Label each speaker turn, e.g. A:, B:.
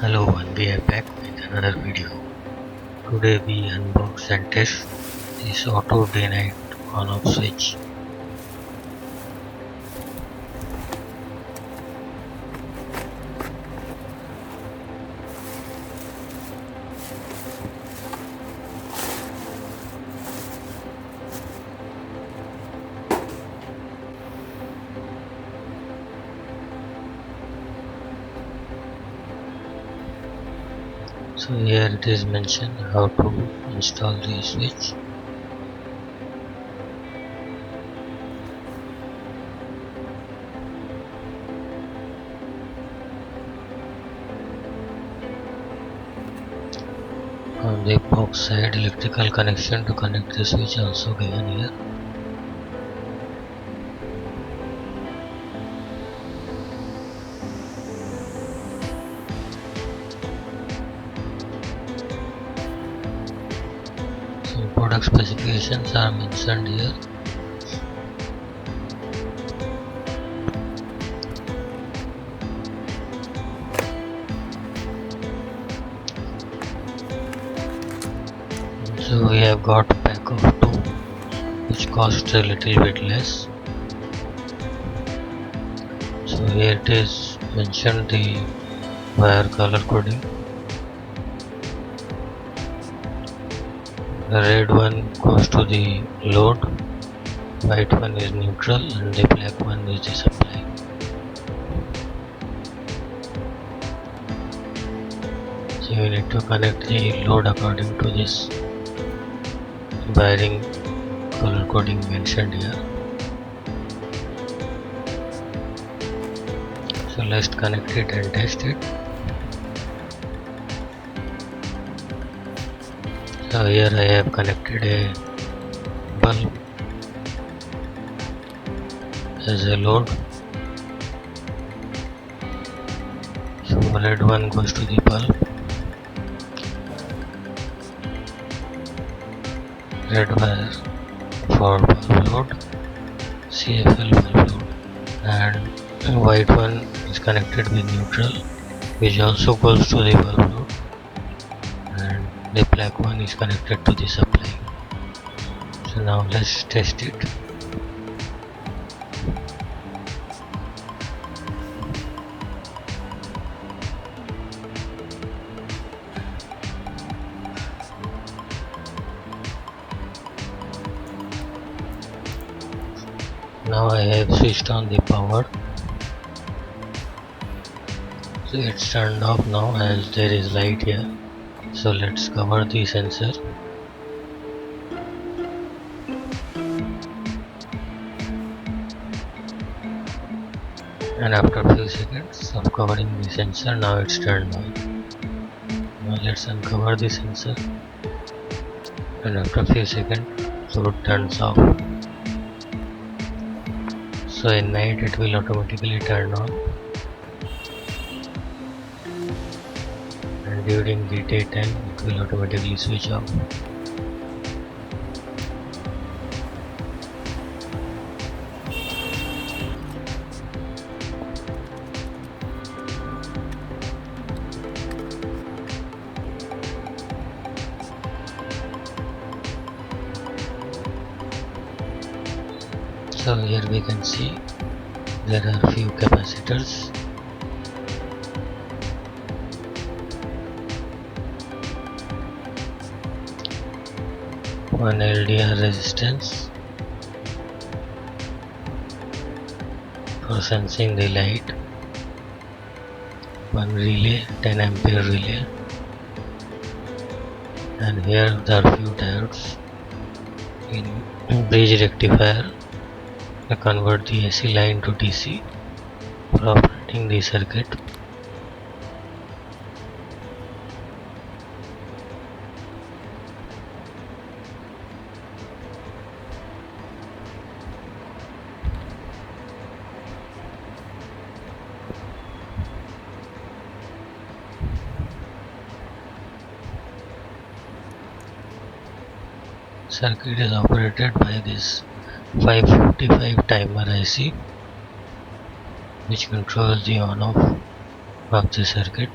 A: Hello and we are back with another video. Today we unbox and test this auto day night on off switch. So here it is mentioned how to install the switch. On the box side, electrical connection to connect the switch also given here. Some product specifications are mentioned here. So we have got a pack of two which costs a little bit less. So here it is mentioned the wire color coding. The red one goes to the load, white one is neutral and the black one is the supply. So you need to connect the load according to this wiring color coding mentioned here. So let's connect it and test it. So here I have connected a bulb as a load. So red one goes to the bulb, red wire for bulb load, CFL bulb load, and white one is connected with neutral which also goes to the bulb load, and the black one is connected to the supply. So now let's test it. Now I have switched on the power. So it's turned off now as there is light here. So let's cover the sensor. And after a few seconds of covering the sensor, now it's turned on. Now let's uncover the sensor. And after a few seconds, so it turns off. So in night it will automatically turn on, and during the daytime it will automatically switch off. So here we can see there are few capacitors. One LDR resistance for sensing the light, one relay, 10 ampere relay, and here there are few diodes in bridge rectifier to convert the AC line to DC for operating the circuit. Circuit is operated by this 555 timer IC which controls the on-off of the circuit.